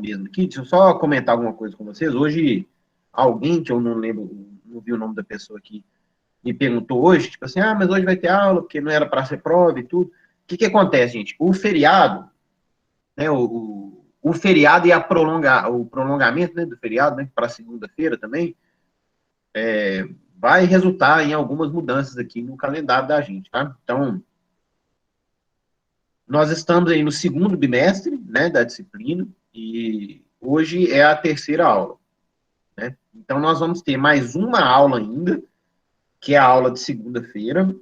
mesmo aqui, deixa eu só comentar alguma coisa com vocês. Hoje, alguém, que eu não lembro, não vi o nome da pessoa aqui, me perguntou hoje, tipo assim, mas hoje vai ter aula, porque não era para ser prova e tudo. O que acontece, gente? O feriado, né, o feriado e o prolongamento, né, do feriado, né, para segunda-feira também, vai resultar em algumas mudanças aqui no calendário da gente, tá? Então, nós estamos aí no segundo bimestre, né, da disciplina, e hoje é a terceira aula, né? Então, nós vamos ter mais uma aula ainda, que é a aula de segunda-feira,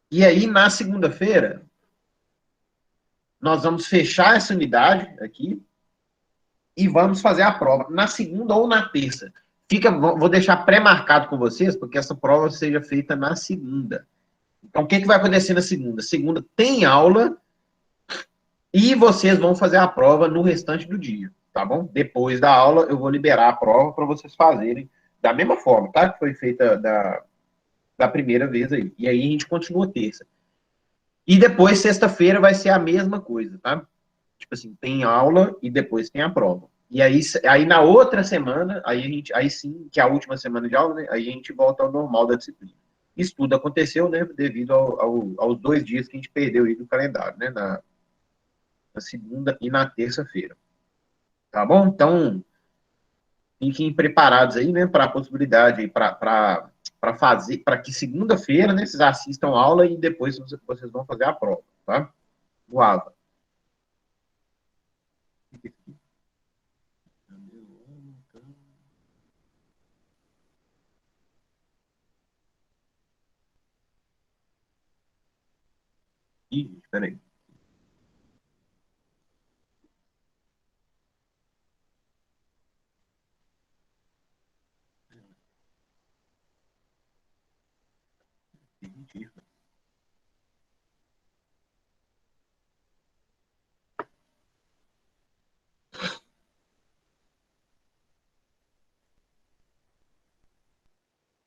e aí, na segunda-feira, nós vamos fechar essa unidade aqui e vamos fazer a prova na segunda ou na terça. Vou deixar pré-marcado com vocês, porque essa prova seja feita na segunda. Então, o que vai acontecer na segunda? Segunda tem aula e vocês vão fazer a prova no restante do dia, tá bom? Depois da aula, eu vou liberar a prova para vocês fazerem da mesma forma, tá? Que foi feita da primeira vez aí. E aí a gente continua terça. E depois, sexta-feira, vai ser a mesma coisa, tá? Tipo assim, tem aula e depois tem a prova. E aí na outra semana, aí sim, que é a última semana de aula, né? Aí a gente volta ao normal da disciplina. Isso tudo aconteceu, né? Devido aos 2 dias que a gente perdeu aí do calendário, né? Na segunda e na terça-feira. Tá bom? Então, fiquem preparados aí, né? Para a possibilidade aí, para fazer, para que segunda-feira, né? Vocês assistam a aula e depois vocês vão fazer a prova, tá? O AVA. Ih, peraí.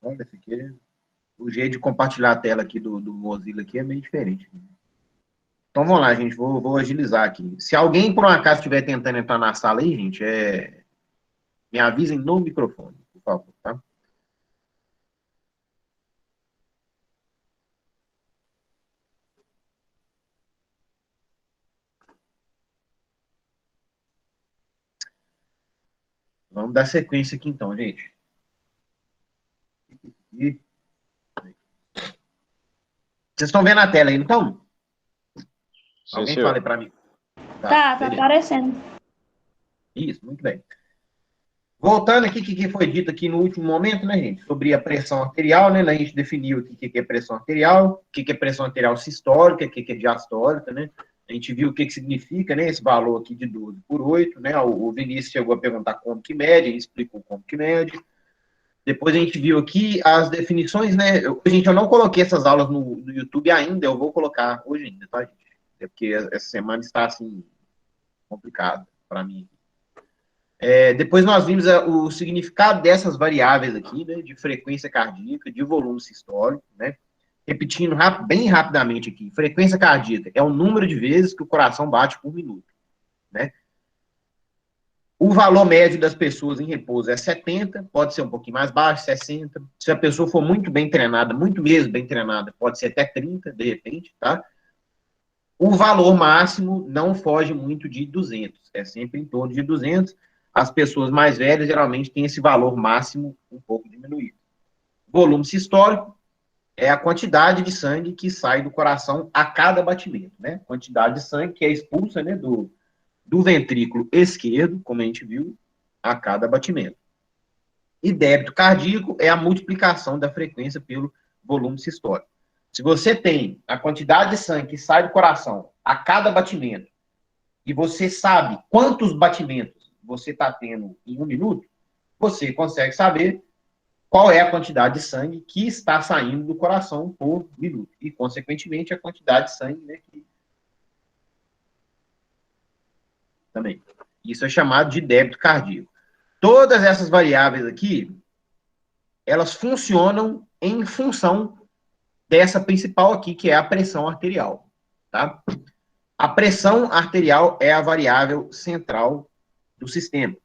Olha, esse aqui, o jeito de compartilhar a tela aqui do Mozilla aqui é meio diferente. Então vamos lá, gente. Vou agilizar aqui. Se alguém, por um acaso, estiver tentando entrar na sala aí, gente, me avisem no microfone, por favor, tá? Vamos dar sequência aqui então, gente. E vocês estão vendo a tela aí, então? Sim, Alguém senhor. fale para mim. Tá Beleza. aparecendo. Isso, muito bem. Voltando aqui, o que foi dito aqui no último momento, né, gente? Sobre a pressão arterial, né? A gente definiu aqui o que é pressão arterial, o que é pressão arterial sistólica, o que é diastólica, né? A gente viu o que significa, né? Esse valor aqui de 12/8, né? O Vinícius chegou a perguntar como que mede, ele explicou como que mede. Depois a gente viu aqui as definições, né? Gente, eu não coloquei essas aulas no YouTube ainda, eu vou colocar hoje ainda, tá, gente? É porque essa semana está, assim, complicado para mim. Depois nós vimos o significado dessas variáveis aqui, né, de frequência cardíaca, de volume sistólico, né? Repetindo bem rapidamente aqui, frequência cardíaca é o número de vezes que o coração bate por minuto, né? O valor médio das pessoas em repouso é 70, pode ser um pouquinho mais baixo, 60. Se a pessoa for muito bem treinada, muito mesmo bem treinada, pode ser até 30, de repente, tá? O valor máximo não foge muito de 200, é sempre em torno de 200. As pessoas mais velhas geralmente têm esse valor máximo um pouco diminuído. Volume sistólico é a quantidade de sangue que sai do coração a cada batimento, né? Quantidade de sangue que é expulsa, né, do ventrículo esquerdo, como a gente viu, a cada batimento. E débito cardíaco é a multiplicação da frequência pelo volume sistólico. Se você tem a quantidade de sangue que sai do coração a cada batimento e você sabe quantos batimentos você está tendo em um minuto, você consegue saber qual é a quantidade de sangue que está saindo do coração por minuto. E, consequentemente, a quantidade de sangue, né, que também. Isso é chamado de débito cardíaco. Todas essas variáveis aqui, elas funcionam em função dessa principal aqui, que é a pressão arterial, tá? A pressão arterial é a variável central do sistema,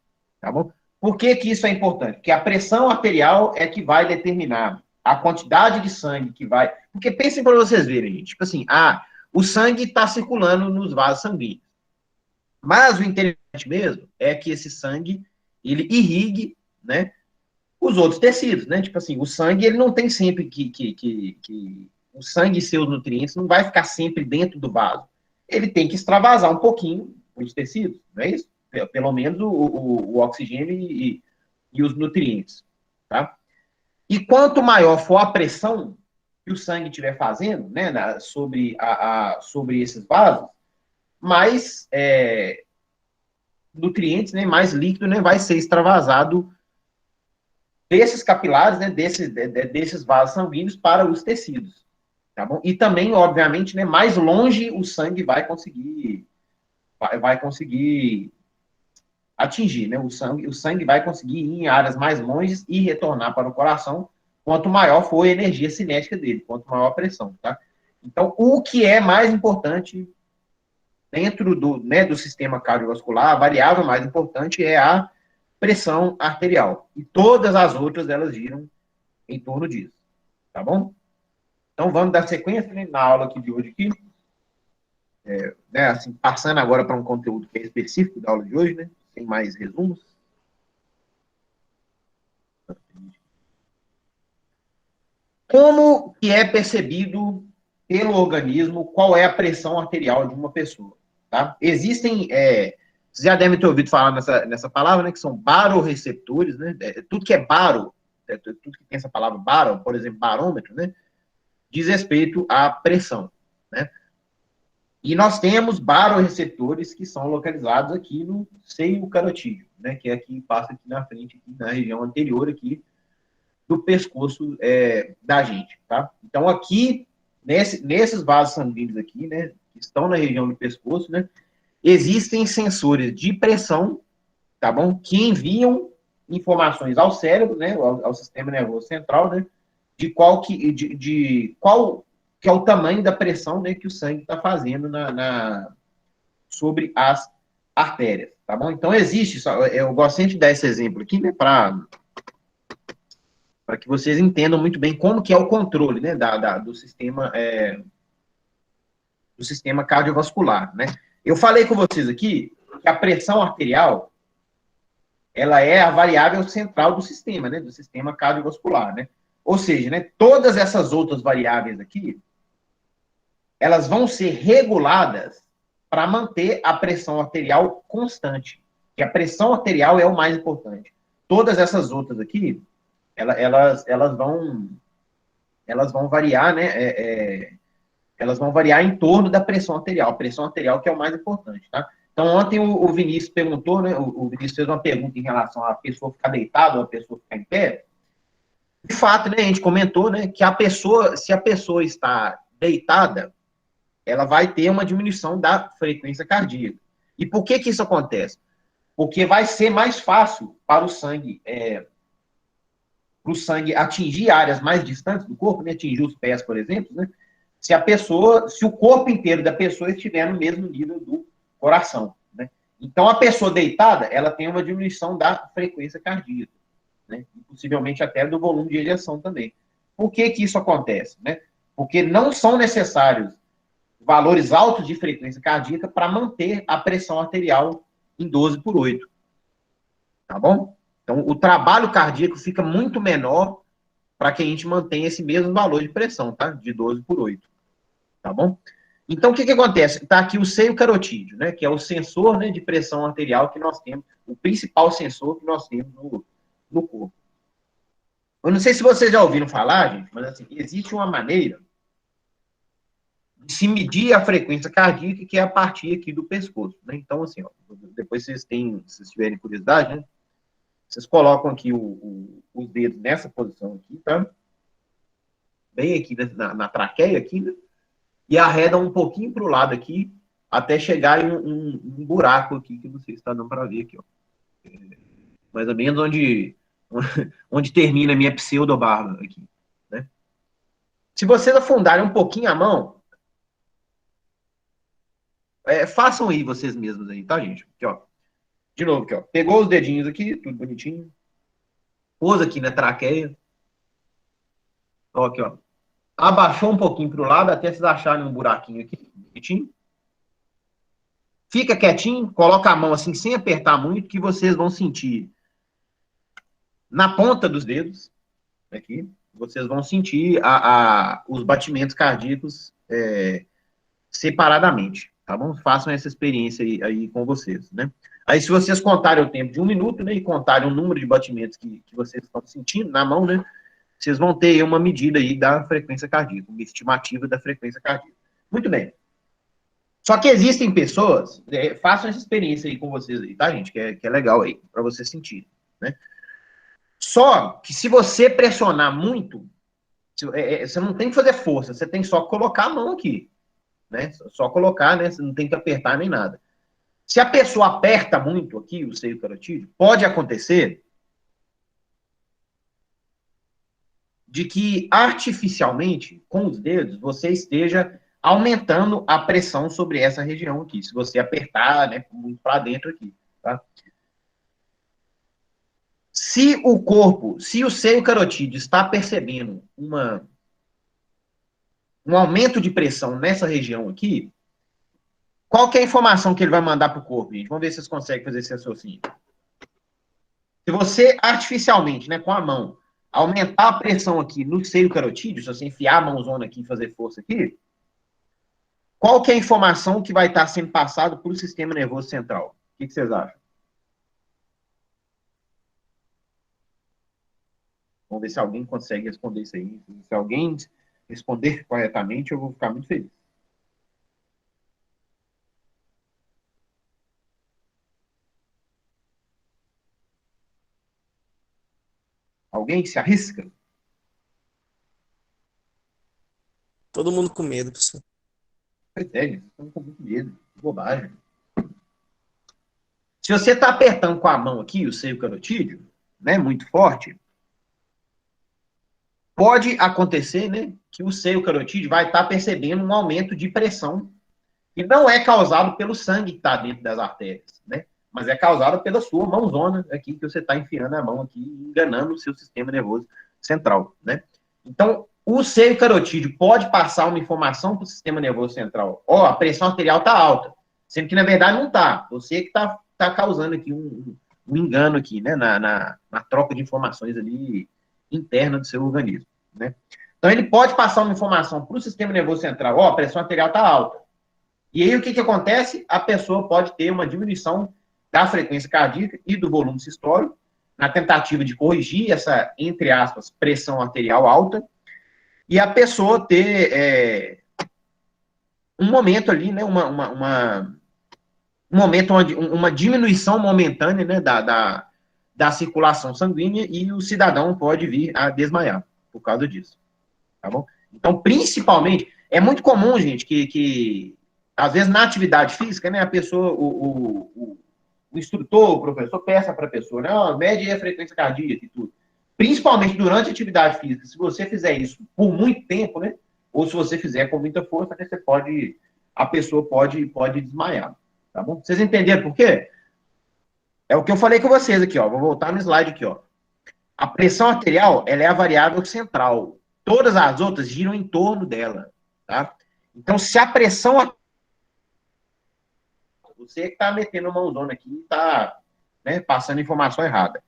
tá bom? Por que que isso é importante? Porque a pressão arterial é que vai determinar a quantidade de sangue que vai... Porque pensem para vocês verem, gente. Tipo assim, o sangue está circulando nos vasos sanguíneos. Mas o interessante mesmo é que esse sangue, ele irrigue, né, os outros tecidos, né? Tipo assim, o sangue, ele não tem sempre que o sangue e seus nutrientes não vai ficar sempre dentro do vaso. Ele tem que extravasar um pouquinho os tecidos, não é isso? Pelo menos o oxigênio e os nutrientes, tá? E quanto maior for a pressão que o sangue estiver fazendo, né, sobre esses vasos, mais nutrientes, né, mais líquido, né, vai ser extravasado desses capilares, né, desses vasos sanguíneos para os tecidos, tá bom? E também, obviamente, né, mais longe o sangue vai conseguir atingir, né? O sangue vai conseguir ir em áreas mais longes e retornar para o coração, quanto maior for a energia cinética dele, quanto maior a pressão, tá? Então, o que é mais importante dentro do sistema cardiovascular, a variável mais importante é a pressão arterial. E todas as outras, elas giram em torno disso, tá bom? Então, vamos dar sequência, né, na aula aqui de hoje, aqui, né, assim, passando agora para um conteúdo que é específico da aula de hoje, né, sem mais resumos. Como que é percebido pelo organismo qual é a pressão arterial de uma pessoa, tá? Existem, vocês já devem ter ouvido falar nessa palavra, né, que são baroreceptores, né? Tudo que é baro, tudo que tem essa palavra baro, por exemplo, barômetro, né, diz respeito à pressão, né? E nós temos baroreceptores que são localizados aqui no seio carotídeo, né, que é aqui, passa aqui na frente, aqui na região anterior aqui do pescoço da gente, tá? Então, aqui, nesses vasos sanguíneos aqui, né, que estão na região do pescoço, né, existem sensores de pressão, tá bom? Que enviam informações ao cérebro, né, ao sistema nervoso central, né, de qual que é o tamanho da pressão, né, que o sangue está fazendo sobre as artérias, tá bom? Então, existe, eu gosto sempre de dar esse exemplo aqui, né, para que vocês entendam muito bem como que é o controle, né, do sistema cardiovascular, né? Eu falei com vocês aqui que a pressão arterial, ela é a variável central do sistema, né, do sistema cardiovascular, né? Ou seja, né, todas essas outras variáveis aqui, elas vão ser reguladas para manter a pressão arterial constante. Que a pressão arterial é o mais importante. Todas essas outras aqui, elas vão variar, né? Elas vão variar em torno da pressão arterial. A pressão arterial que é o mais importante, tá? Então, ontem o Vinícius perguntou, né? O Vinícius fez uma pergunta em relação à pessoa ficar deitada ou a pessoa ficar em pé. De fato, né? A gente comentou, né? Que se a pessoa está deitada, ela vai ter uma diminuição da frequência cardíaca. E por que que isso acontece? Porque vai ser mais fácil para o sangue atingir áreas mais distantes do corpo, né, atingir os pés, por exemplo, né, se o corpo inteiro da pessoa estiver no mesmo nível do coração, né? Então, a pessoa deitada, ela tem uma diminuição da frequência cardíaca, né, e possivelmente até do volume de ejeção também. Por que que isso acontece, né? Porque não são necessários valores altos de frequência cardíaca para manter a pressão arterial em 12 por 8, tá bom? Então, o trabalho cardíaco fica muito menor para que a gente mantenha esse mesmo valor de pressão, tá? De 12 por 8, tá bom? Então, o que que acontece? Está aqui o seio carotídeo, né? Que é o sensor, né, de pressão arterial que nós temos, o principal sensor que nós temos no corpo. Eu não sei se vocês já ouviram falar, gente, mas assim, existe uma maneira de se medir a frequência cardíaca que é a partir aqui do pescoço, né? Então, assim, ó, depois se vocês tiverem curiosidade, né? Vocês colocam aqui os dedos nessa posição aqui, tá? Bem aqui na traqueia aqui, né? E arredam um pouquinho para o lado aqui, até chegar em um buraco aqui, que não sei se está dando para ver aqui, ó. Mais ou menos onde termina a minha pseudobarba aqui, né? Se vocês afundarem um pouquinho a mão, façam aí vocês mesmos aí, tá, gente? Aqui, ó. De novo, aqui, ó. Pegou os dedinhos aqui, tudo bonitinho. Pôs aqui na traqueia. Ó, aqui, ó. Abaixou um pouquinho pro lado, até vocês acharem um buraquinho aqui, bonitinho. Fica quietinho, coloca a mão assim, sem apertar muito, que vocês vão sentir na ponta dos dedos, aqui, vocês vão sentir os batimentos cardíacos separadamente, tá bom? Façam essa experiência aí com vocês, né? Aí, se vocês contarem o tempo de 1 minuto, né, e contarem o número de batimentos que vocês estão sentindo na mão, né, vocês vão ter uma medida aí da frequência cardíaca, uma estimativa da frequência cardíaca. Muito bem. Só que existem pessoas, façam essa experiência aí com vocês aí, tá, gente? Que é legal aí, para vocês sentirem, né? Só que se você pressionar muito, você não tem que fazer força, você tem só colocar a mão aqui, né? Só colocar, né? Você não tem que apertar nem nada. Se a pessoa aperta muito aqui o seio carotídeo, pode acontecer de que artificialmente, com os dedos, você esteja aumentando a pressão sobre essa região aqui, se você apertar, né, muito para dentro aqui, tá? Se o seio carotídeo está percebendo um aumento de pressão nessa região aqui, qual que é a informação que ele vai mandar para o corpo, gente? Vamos ver se vocês conseguem fazer esse raciocínio. Se você artificialmente, né, com a mão, aumentar a pressão aqui no seio carotídeo, se você enfiar a mãozona aqui e fazer força aqui, qual que é a informação que vai estar sendo passada para o sistema nervoso central? O que vocês acham? Vamos ver se alguém consegue responder isso aí. Se alguém responder corretamente, eu vou ficar muito feliz. Alguém se arrisca? Todo mundo com medo, professor. Estão com muito medo. Que bobagem. Se você está apertando com a mão aqui o seio carotídeo, né, muito forte, pode acontecer, né, que o seio carotídeo vai estar percebendo um aumento de pressão que não é causado pelo sangue que está dentro das artérias, né, mas é causado pela sua mãozona aqui, que você está enfiando a mão aqui, enganando o seu sistema nervoso central, né. Então, o seio carotídeo pode passar uma informação para o sistema nervoso central. Ó, a pressão arterial está alta, sendo que, na verdade, não está. Você que está causando aqui um engano aqui, né, na troca de informações ali interna do seu organismo, né. Então, ele pode passar uma informação para o sistema nervoso central. Ó, a pressão arterial está alta. E aí, o que acontece? A pessoa pode ter uma diminuição da frequência cardíaca e do volume sistólico, na tentativa de corrigir essa, entre aspas, pressão arterial alta, e a pessoa ter um momento ali, né, um momento onde uma diminuição momentânea, né, da circulação sanguínea, e o cidadão pode vir a desmaiar por causa disso, tá bom? Então, principalmente, é muito comum, gente, que às vezes na atividade física, né, a pessoa, o instrutor, o professor peça para a pessoa, né, mede a frequência cardíaca e tudo. Principalmente durante a atividade física, se você fizer isso por muito tempo, né? Ou se você fizer com muita força, né, a pessoa pode desmaiar, tá bom? Vocês entenderam por quê? É o que eu falei com vocês aqui, ó. Vou voltar no slide aqui, ó. A pressão arterial, ela é a variável central. Todas as outras giram em torno dela, tá? Então, se a pressão, você que tá metendo uma mãozona aqui, tá, né, passando informação errada.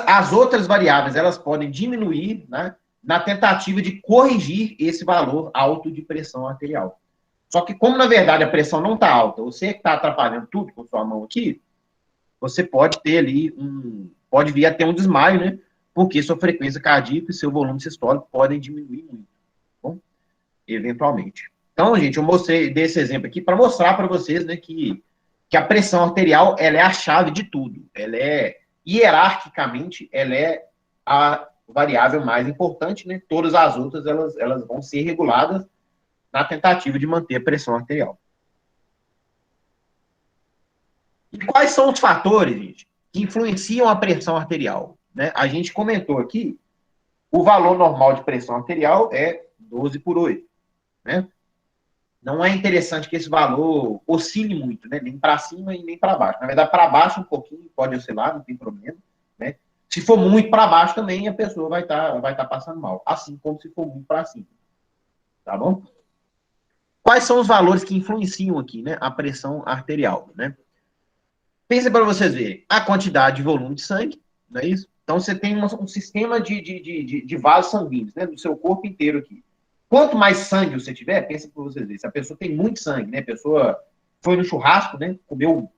As outras variáveis, elas podem diminuir, né, na tentativa de corrigir esse valor alto de pressão arterial. Só que, como na verdade a pressão não está alta, você que está atrapalhando tudo com sua mão aqui, você pode ter ali pode vir a ter um desmaio, né? Porque sua frequência cardíaca e seu volume sistólico podem diminuir muito, bom? Eventualmente. Então, gente, eu dei esse exemplo aqui para mostrar para vocês, né, que a pressão arterial, ela é a chave de tudo. Ela é, hierarquicamente, ela é a variável mais importante, né? Todas as outras, elas vão ser reguladas na tentativa de manter a pressão arterial. E quais são os fatores, gente, que influenciam a pressão arterial? Né? A gente comentou aqui, o valor normal de pressão arterial é 12/8. Né? não é interessante que esse valor oscile muito, né? Nem para cima e nem para baixo. Na verdade, para baixo um pouquinho pode oscilar, não tem problema, né? Se for muito para baixo também, a pessoa vai tá passando mal. Assim como se for muito para cima. Tá bom? Quais são os valores que influenciam aqui, né? A pressão arterial, né? Pensa para vocês verem. A quantidade de volume de sangue, não é isso? Então, você tem um sistema de vasos sanguíneos, né? Do seu corpo inteiro aqui. Quanto mais sangue você tiver, pensa para vocês verem. Se a pessoa tem muito sangue, né? A pessoa foi no churrasco, né? Comeu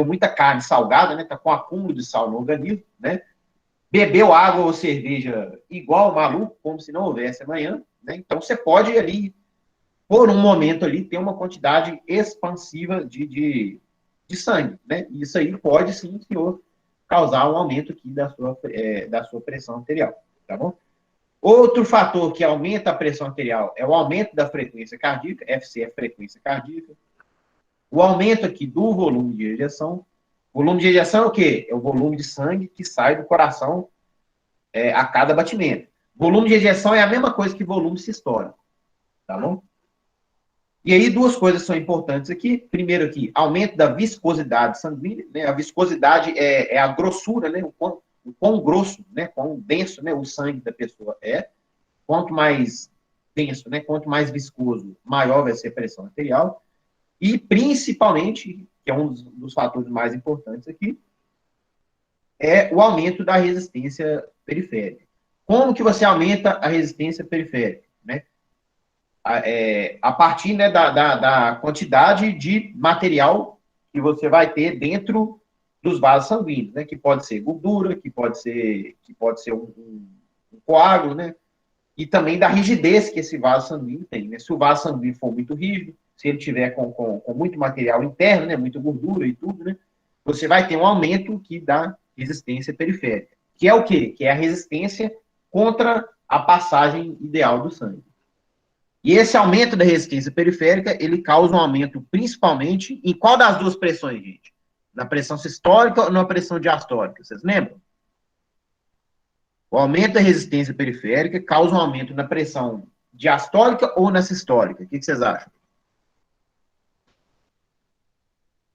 muita carne salgada, né? Tá com acúmulo de sal no organismo, né? Bebeu água ou cerveja igual maluco, como se não houvesse amanhã, né? Então, você pode ali, por um momento ali, ter uma quantidade expansiva de sangue, né? E isso aí pode, sim, senhor, causar um aumento aqui da sua pressão arterial, tá bom? Outro fator que aumenta a pressão arterial é o aumento da frequência cardíaca, FC é frequência cardíaca. O aumento aqui do volume de ejeção. Volume de ejeção é o quê? É o volume de sangue que sai do coração a cada batimento. Volume de ejeção é a mesma coisa que volume sistólico, tá bom? E aí, duas coisas são importantes aqui. Primeiro aqui, aumento da viscosidade sanguínea, né? A viscosidade é a grossura, né? O quão grosso, né? Quão denso, né? O sangue da pessoa é. Quanto mais denso, né? Quanto mais viscoso, maior vai ser a pressão arterial. E, principalmente, que é um dos fatores mais importantes aqui, é o aumento da resistência periférica. Como que você aumenta a resistência periférica? Né? A partir, né, da quantidade de material que você vai ter dentro dos vasos sanguíneos, né, que pode ser gordura, que pode ser um coágulo, né, e também da rigidez que esse vaso sanguíneo tem. Né? Se o vaso sanguíneo for muito rígido, se ele tiver com muito material interno, né, muita gordura e tudo, né, você vai ter um aumento que dá resistência periférica, que é o quê? Que é a resistência contra a passagem ideal do sangue. E esse aumento da resistência periférica, ele causa um aumento principalmente em qual das duas pressões, gente? Na pressão sistólica ou na pressão diastólica? Vocês lembram? O aumento da resistência periférica causa um aumento na pressão diastólica ou na sistólica? O que vocês acham?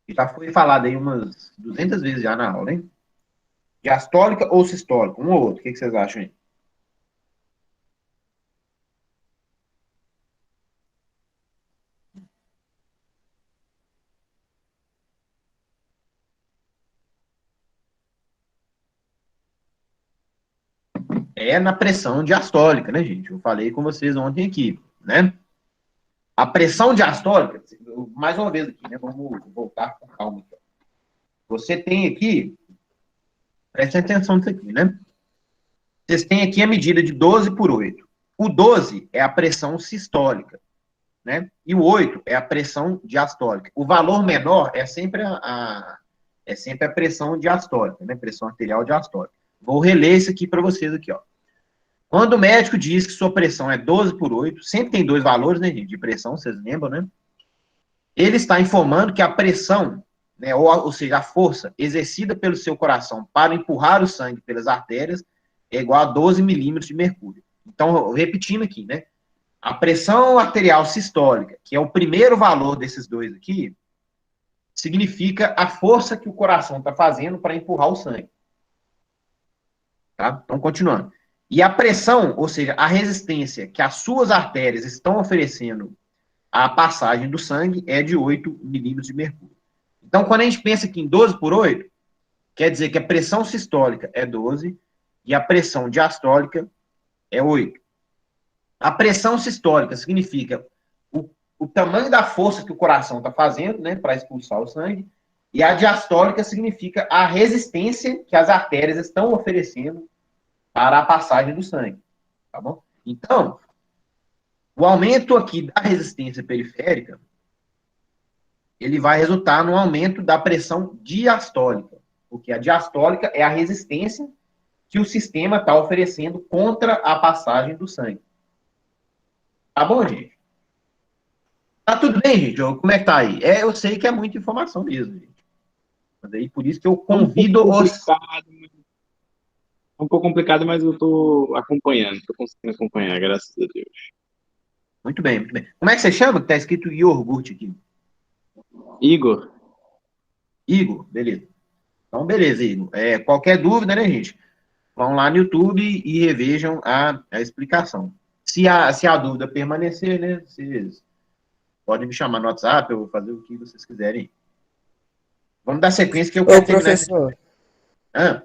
Já foi falado aí umas 200 vezes já na aula, hein? Diastólica ou sistólica? Um ou outro. O que vocês acham aí? É na pressão diastólica, né, gente? Eu falei com vocês ontem aqui, né? A pressão diastólica, mais uma vez aqui, né? Vamos voltar com calma aqui. Você tem aqui, prestem atenção nisso aqui, né? Vocês têm aqui a medida de 12 por 8. O 12 é a pressão sistólica, né? E o 8 é a pressão diastólica. O valor menor é sempre a pressão diastólica, né? Pressão arterial diastólica. Vou reler isso aqui para vocês aqui, ó. Quando o médico diz que sua pressão é 12 por 8, sempre tem dois valores, né, gente, de pressão, vocês lembram, né? Ele está informando que a pressão, né, ou seja, a força exercida pelo seu coração para empurrar o sangue pelas artérias é igual a 12 milímetros de mercúrio. Então, repetindo aqui, né? A pressão arterial sistólica, que é o primeiro valor desses dois aqui, significa a força que o coração está fazendo para empurrar o sangue. Tá? Então, continuando. E a pressão, ou seja, a resistência que as suas artérias estão oferecendo à passagem do sangue é de 8 milímetros de mercúrio. Então, quando a gente pensa aqui em 12 por 8, quer dizer que a pressão sistólica é 12 e a pressão diastólica é 8. A pressão sistólica significa o tamanho da força que o coração está fazendo, né, para expulsar o sangue, e a diastólica significa a resistência que as artérias estão oferecendo para a passagem do sangue, tá bom? Então, o aumento aqui da resistência periférica, ele vai resultar no aumento da pressão diastólica, porque a diastólica é a resistência que o sistema está oferecendo contra a passagem do sangue. Tá bom, gente? Tá tudo bem, gente? Como é que tá aí? Eu sei que é muita informação mesmo, gente. Mas aí, por isso que eu convido os... Um pouco complicado, mas eu tô acompanhando, tô conseguindo acompanhar, graças a Deus. Muito bem, muito bem. Como é que você chama? Que tá escrito iogurte aqui. Igor. Igor, beleza. Então, beleza, Igor. Qualquer dúvida, né, gente? Vão lá no YouTube e revejam a explicação. Se a dúvida permanecer, né, vocês podem me chamar no WhatsApp, eu vou fazer o que vocês quiserem. Vamos dar sequência que eu Ô, quero terminar isso aqui. professor, Ah,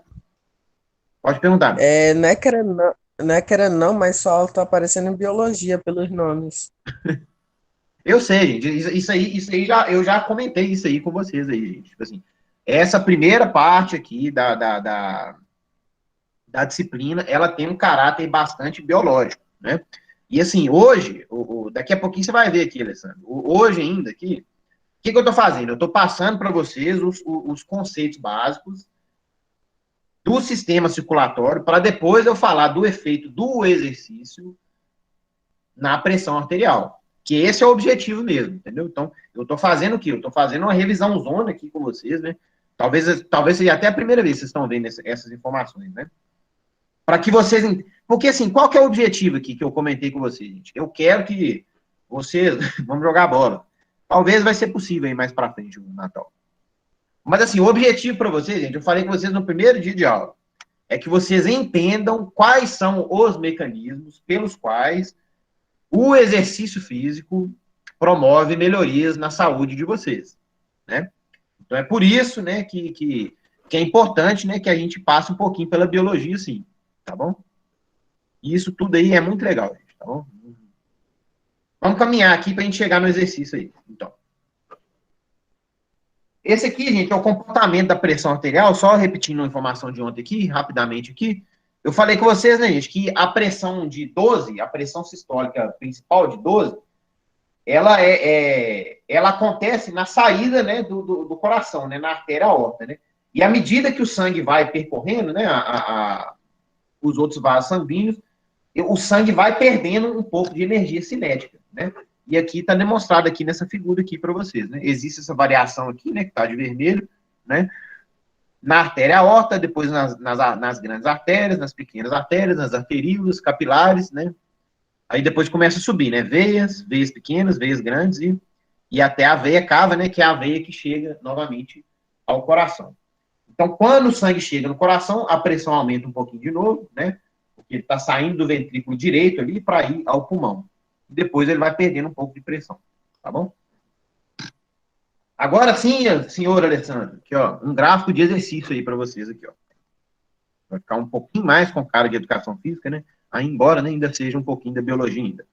pode perguntar. não é querendo não, mas só tá aparecendo em biologia pelos nomes. Eu sei, gente. Isso aí eu já comentei isso aí com vocês aí, gente. Tipo assim, essa primeira parte aqui da disciplina, ela tem um caráter bastante biológico, né? E assim, hoje, daqui a pouquinho você vai ver aqui, Alessandro. Hoje ainda aqui, o que eu estou fazendo? Eu estou passando para vocês os conceitos básicos do sistema circulatório para depois eu falar do efeito do exercício na pressão arterial. Que esse é o objetivo mesmo, entendeu? Então, eu estou fazendo o quê? Eu estou fazendo uma revisão zona aqui com vocês, né? Talvez seja até a primeira vez que vocês estão vendo essas informações, né? Para que vocês. Porque, assim, qual que é o objetivo aqui que eu comentei com vocês, gente? Eu quero que vocês. Vamos jogar bola. Talvez vai ser possível aí mais para frente no Natal. Mas, assim, o objetivo para vocês, gente, eu falei com vocês no primeiro dia de aula, é que vocês entendam quais são os mecanismos pelos quais o exercício físico promove melhorias na saúde de vocês, né? Então, é por isso, né, que é importante, né, que a gente passe um pouquinho pela biologia, sim, tá bom? E isso tudo aí é muito legal, gente, tá bom? Vamos caminhar aqui para a gente chegar no exercício aí. Então, esse aqui, gente, é o comportamento da pressão arterial, só repetindo a informação de ontem aqui, rapidamente aqui. Eu falei com vocês, né, gente, que a pressão de 12, a pressão sistólica principal de 12, ela acontece na saída, né, do coração, né, na artéria aorta, né? E à medida que o sangue vai percorrendo, né, os outros vasos sanguíneos, o sangue vai perdendo um pouco de energia cinética, né? E aqui está demonstrado aqui nessa figura aqui para vocês, né? Existe essa variação aqui, né, que está de vermelho, né? Na artéria aorta, depois nas grandes artérias, nas pequenas artérias, nas arteríolas, capilares, né? Aí depois começa a subir, né? Veias pequenas, veias grandes e até a veia cava, né? Que é a veia que chega novamente ao coração. Então, quando o sangue chega no coração, a pressão aumenta um pouquinho de novo, né? Porque ele está saindo do ventrículo direito ali para ir ao pulmão. Depois ele vai perdendo um pouco de pressão, tá bom? Agora sim, senhor Alessandro, aqui, ó, um gráfico de exercício aí para vocês aqui, ó. Vai ficar um pouquinho mais com cara de educação física, né? Aí, embora né, ainda seja um pouquinho da biologia ainda.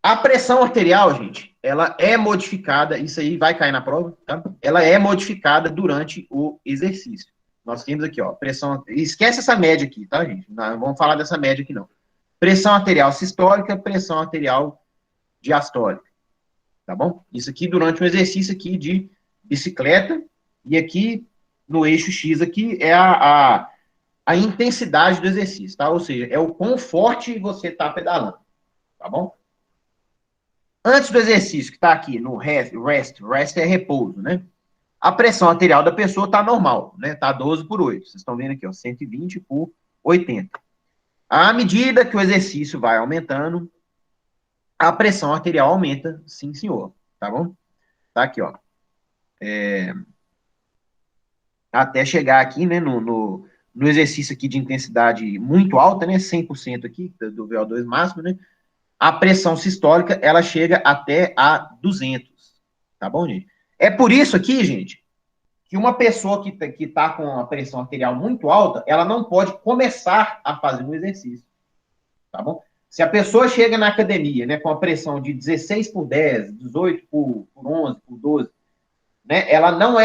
A pressão arterial, gente, ela é modificada, isso aí vai cair na prova, tá? Ela é modificada durante o exercício. Nós temos aqui, ó, pressão. Esquece essa média aqui, tá, gente? Não vamos falar dessa média aqui, não. Pressão arterial sistólica, pressão arterial diastólica. Tá bom? Isso aqui durante um exercício aqui de bicicleta, e aqui no eixo X aqui é a intensidade do exercício, tá? Ou seja, é o quão forte você está pedalando, tá bom? Antes do exercício, que está aqui no rest é repouso, né? A pressão arterial da pessoa está normal, né? Está 12 por 8. Vocês estão vendo aqui, ó, 120 por 80. À medida que o exercício vai aumentando, a pressão arterial aumenta, sim, senhor. Tá bom? Tá aqui, ó. Até chegar aqui, né, no exercício aqui de intensidade muito alta, né, 100% aqui, do VO2 máximo, né, a pressão sistólica, ela chega até a 200. Tá bom, gente? É por isso aqui, gente, que uma pessoa que tá com a pressão arterial muito alta, ela não pode começar a fazer um exercício. Tá bom? Se a pessoa chega na academia, né, com a pressão de 16 por 10, 18 por 11, por 12, né, ela não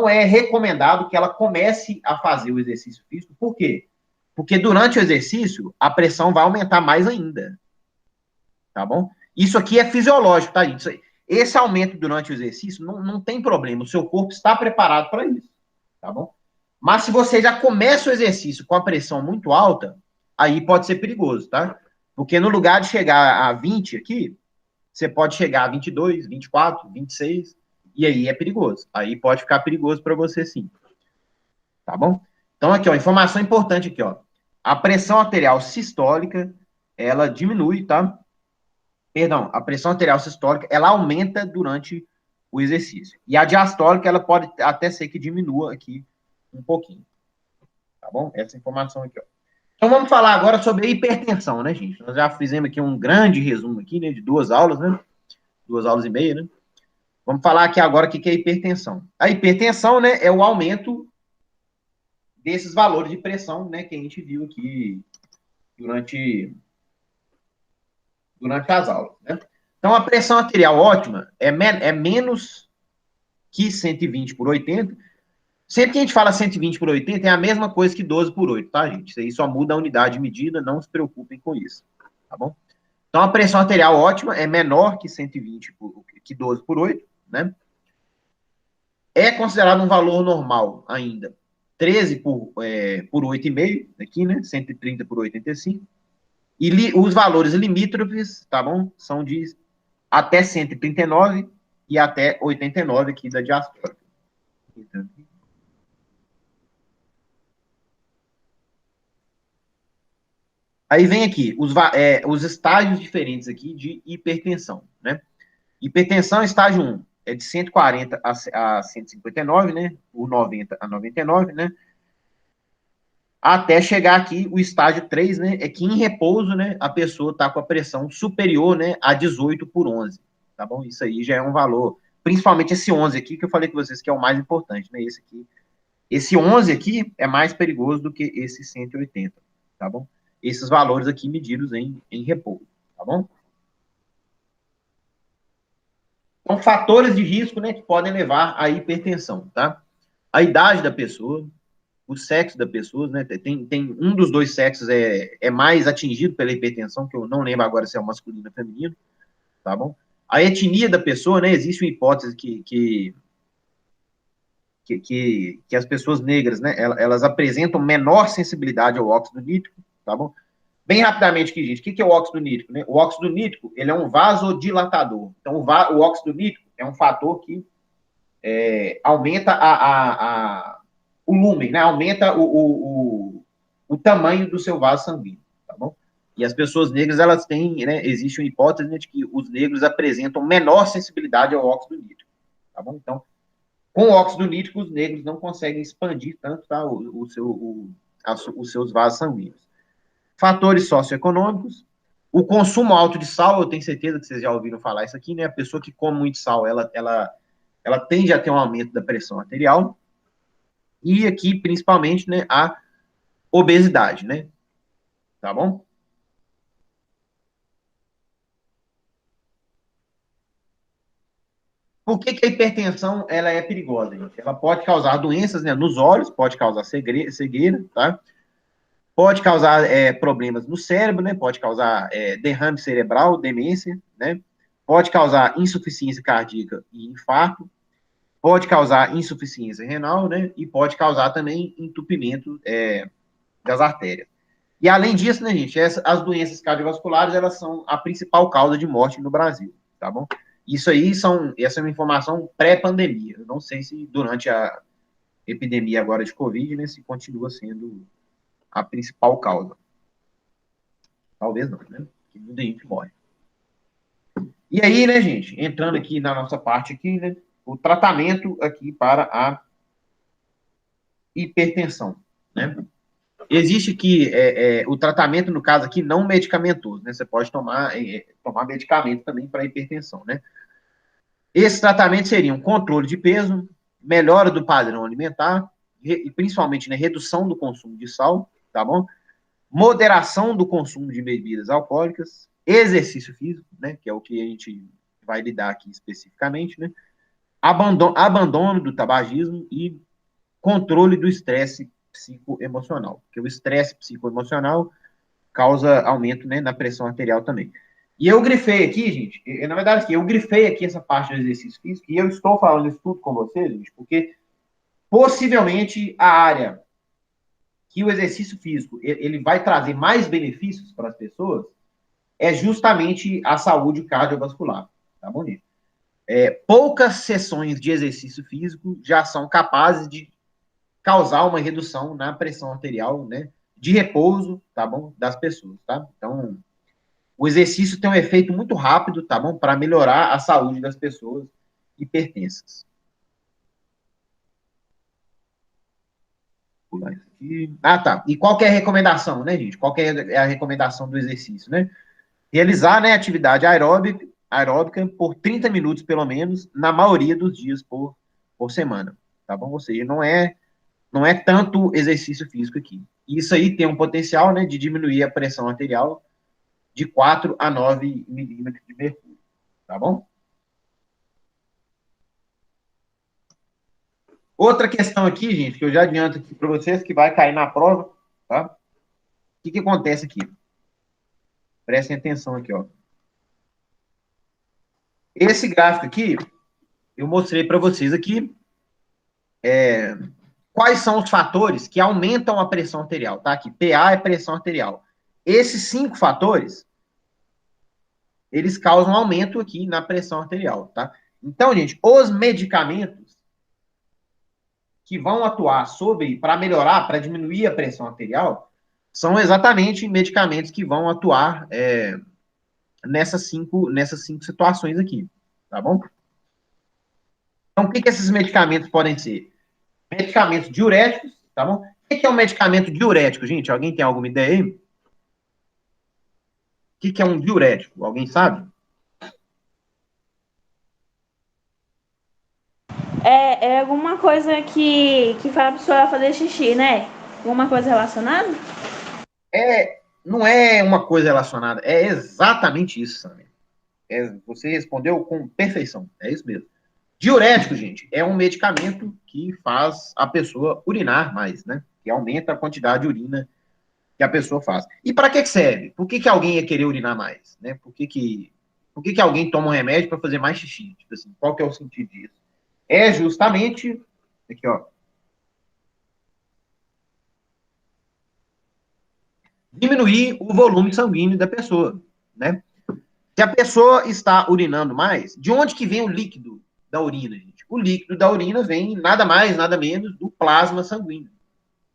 é recomendado que ela comece a fazer o exercício físico. Por quê? Porque durante o exercício, a pressão vai aumentar mais ainda. Tá bom? Isso aqui é fisiológico, tá, gente? Esse aumento durante o exercício não tem problema. O seu corpo está preparado para isso. Tá bom? Mas se você já começa o exercício com a pressão muito alta, aí pode ser perigoso, tá? Porque no lugar de chegar a 20 aqui, você pode chegar a 22, 24, 26, e aí é perigoso. Aí pode ficar perigoso para você sim. Tá bom? Então aqui, ó, informação importante aqui, ó. A pressão arterial sistólica ela diminui, tá? Perdão, a pressão arterial sistólica, ela aumenta durante o exercício. E a diastólica, ela pode até ser que diminua aqui um pouquinho, tá bom? Essa informação aqui, ó. Então vamos falar agora sobre a hipertensão, né, gente? Nós já fizemos aqui um grande resumo aqui, né, de 2 aulas, né? 2 aulas e meia, né? Vamos falar aqui agora o que é hipertensão. A hipertensão, né, é o aumento desses valores de pressão, né, que a gente viu aqui durante, durante as aulas, né? Então, a pressão arterial ótima é menos que 120 por 80. Sempre que a gente fala 120 por 80, é a mesma coisa que 12 por 8, tá, gente? Isso aí só muda a unidade de medida, não se preocupem com isso, tá bom? Então, a pressão arterial ótima é menor que 120 que 12 por 8, né? É considerado um valor normal ainda. 13 por 8,5, aqui, né? 130 por 85. Os valores limítrofes, tá bom? São de até 139 e até 89 aqui da diastólica. Aí vem aqui os estágios diferentes aqui de hipertensão, né? Hipertensão, estágio 1, é de 140 a 159, né? O 90 a 99, né? Até chegar aqui, o estágio 3, né? É que em repouso, né? A pessoa está com a pressão superior, né? A 18 por 11, tá bom? Isso aí já é um valor, principalmente esse 11 aqui, que eu falei com vocês que é o mais importante, né? Esse aqui. Esse 11 aqui é mais perigoso do que esse 180, tá bom? Esses valores aqui medidos em repouso, tá bom? São fatores de risco, né, que podem levar à hipertensão, tá? A idade da pessoa, o sexo da pessoa, né? Tem um dos dois sexos é mais atingido pela hipertensão, que eu não lembro agora se é o masculino ou feminino, tá bom? A etnia da pessoa, né? Existe uma hipótese que as pessoas negras, né? Elas apresentam menor sensibilidade ao óxido nítrico, tá bom? Bem rapidamente aqui, gente, o que é o óxido nítrico? Né? O óxido nítrico, ele é um vasodilatador. Então, o óxido nítrico é um fator que aumenta o lumen, né? Aumenta o tamanho do seu vaso sanguíneo, tá bom? E as pessoas negras, elas têm, né? Existe uma hipótese, né, de que os negros apresentam menor sensibilidade ao óxido nítrico, tá bom? Então, com o óxido nítrico, os negros não conseguem expandir tanto, tá? Os seus vasos sanguíneos. Fatores socioeconômicos, o consumo alto de sal, eu tenho certeza que vocês já ouviram falar isso aqui, né? A pessoa que come muito sal, ela tende a ter um aumento da pressão arterial. E aqui, principalmente, né, a obesidade, né? Tá bom? Por que a hipertensão ela é perigosa, gente? Ela pode causar doenças, né, nos olhos, pode causar cegueira, tá? Pode causar problemas no cérebro, né? Pode causar derrame cerebral, demência, né? Pode causar insuficiência cardíaca e infarto. Pode causar insuficiência renal, né? E pode causar também entupimento das artérias. E além disso, né, gente, as doenças cardiovasculares, elas são a principal causa de morte no Brasil, tá bom? Essa é uma informação pré-pandemia. Eu não sei se durante a epidemia agora de Covid, né, se continua sendo a principal causa. Talvez não, né? Porque muita gente morre. E aí, né, gente, entrando aqui na nossa parte aqui, né, o tratamento aqui para a hipertensão, né? Existe aqui o tratamento, no caso aqui, não medicamentoso, né? Você pode tomar medicamento também para hipertensão, né? Esses tratamentos seriam controle de peso, melhora do padrão alimentar, e principalmente, né, redução do consumo de sal, tá bom? Moderação do consumo de bebidas alcoólicas, exercício físico, né, que é o que a gente vai lidar aqui especificamente, né? Abandono do tabagismo e controle do estresse psicoemocional, porque o estresse psicoemocional causa aumento, né, na pressão arterial também. E eu grifei aqui, gente, na verdade, eu grifei aqui essa parte do exercício físico e eu estou falando isso tudo com vocês, gente, porque possivelmente a área que o exercício físico ele vai trazer mais benefícios para as pessoas é justamente a saúde cardiovascular, tá bom, gente? Poucas sessões de exercício físico já são capazes de causar uma redução na pressão arterial, né, de repouso, tá bom, das pessoas, tá? Então, O exercício tem um efeito muito rápido, tá bom? Para melhorar a saúde das pessoas hipertensas. Vou pular isso aqui. Ah, tá. E qual que é a recomendação, né, gente? Qual que é a recomendação do exercício, né? Realizar, né, atividade aeróbica por 30 minutos, pelo menos, na maioria dos dias por semana, tá bom? Ou seja, não é tanto exercício físico aqui. Isso aí tem um potencial, né, de diminuir a pressão arterial de 4 a 9 milímetros de mercúrio, tá bom? Outra questão aqui, gente, que eu já adianto aqui para vocês, que vai cair na prova, tá? O que acontece aqui? Prestem atenção aqui, ó. Esse gráfico aqui, eu mostrei para vocês aqui, quais são os fatores que aumentam a pressão arterial, tá? Aqui, PA é pressão arterial. Esses 5 fatores, eles causam aumento aqui na pressão arterial, tá? Então, gente, os medicamentos que vão atuar para melhorar, para diminuir a pressão arterial, são exatamente medicamentos que vão atuar nessas cinco situações aqui, tá bom? Então, o que esses medicamentos podem ser? Medicamentos diuréticos, tá bom? O que é um medicamento diurético, gente? Alguém tem alguma ideia aí? O que é um diurético? Alguém sabe? É alguma coisa que faz a pessoa fazer xixi, né? Alguma coisa relacionada? Não é uma coisa relacionada, é exatamente isso, Samir. Você respondeu com perfeição, é isso mesmo. Diurético, gente, é um medicamento que faz a pessoa urinar mais, né? Que aumenta a quantidade de urina que a pessoa faz. E para que serve? Por que alguém ia querer urinar mais? Né? Por que alguém toma um remédio para fazer mais xixi? Tipo assim, qual que é o sentido disso? É justamente aqui, ó. Diminuir o volume sanguíneo da pessoa, né? Se a pessoa está urinando mais, de onde que vem o líquido da urina, gente? O líquido da urina vem nada mais, nada menos do plasma sanguíneo,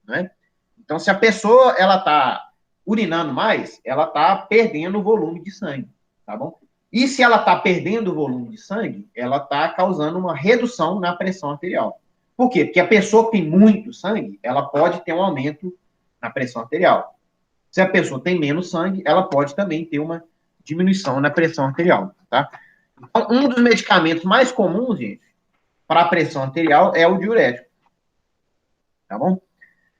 né? Então, se a pessoa ela está urinando mais, ela está perdendo o volume de sangue, tá bom? E se ela está perdendo o volume de sangue, ela está causando uma redução na pressão arterial. Por quê? Porque a pessoa que tem muito sangue, ela pode ter um aumento na pressão arterial. Se a pessoa tem menos sangue, ela pode também ter uma diminuição na pressão arterial, tá? Então, um dos medicamentos mais comuns, gente, para a pressão arterial é o diurético, tá bom?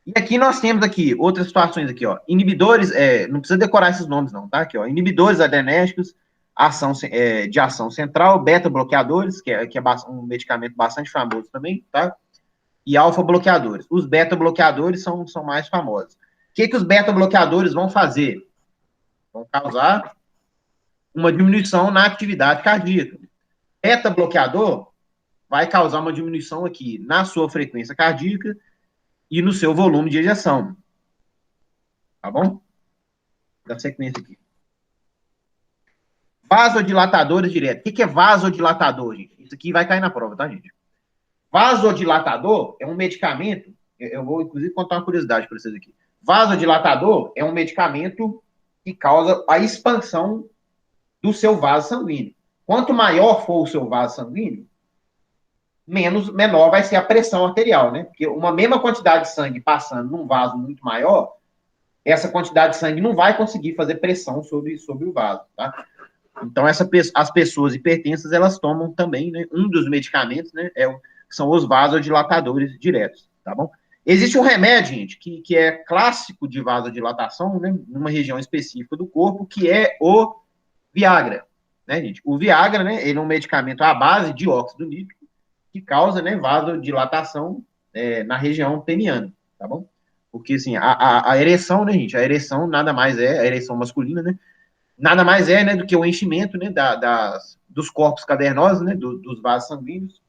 E aqui nós temos aqui outras situações aqui, ó. Inibidores, não precisa decorar esses nomes não, tá? Aqui, ó. Inibidores adrenérgicos, de ação central, beta-bloqueadores, que é um medicamento bastante famoso também, tá? E alfa-bloqueadores. Os beta-bloqueadores são mais famosos. O que os beta-bloqueadores vão fazer? Vão causar uma diminuição na atividade cardíaca. Beta-bloqueador vai causar uma diminuição aqui na sua frequência cardíaca e no seu volume de ejeção. Tá bom? Dá sequência aqui. Vasodilatadores direto. O que é vasodilatador, gente? Isso aqui vai cair na prova, tá, gente? Vasodilatador é um medicamento. Eu vou, inclusive, contar uma curiosidade para vocês aqui. Vasodilatador é um medicamento que causa a expansão do seu vaso sanguíneo. Quanto maior for o seu vaso sanguíneo, menor vai ser a pressão arterial, né? Porque uma mesma quantidade de sangue passando num vaso muito maior, essa quantidade de sangue não vai conseguir fazer pressão sobre o vaso, tá? Então, as pessoas hipertensas, elas tomam também, né? Um dos medicamentos, né? São os vasodilatadores diretos, tá bom? Existe um remédio, gente, que é clássico de vasodilatação, né? Numa região específica do corpo, que é o Viagra, né, gente? O Viagra, né? Ele é um medicamento à base de óxido nítrico que causa, né, vasodilatação na região peniana, tá bom? Porque, assim, a ereção, né, gente? A ereção nada mais a ereção masculina, né? Nada mais né, do que o enchimento, né, dos corpos cavernosos, né, dos vasos sanguíneos,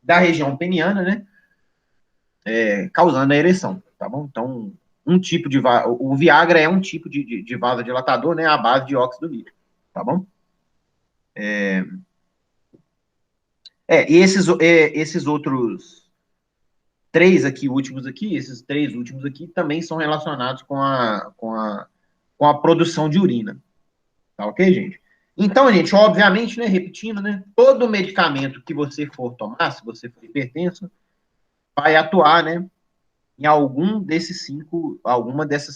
da região peniana, né, causando a ereção, tá bom? Então, o Viagra é um tipo de vasodilatador, né, à base de óxido nítrico, tá bom? E esses outros esses três últimos aqui, também são relacionados com a produção de urina, Tá ok, gente? Então, gente, obviamente, né, repetindo, né, todo medicamento que você for tomar, se você for hipertenso, vai atuar, né, em alguma dessas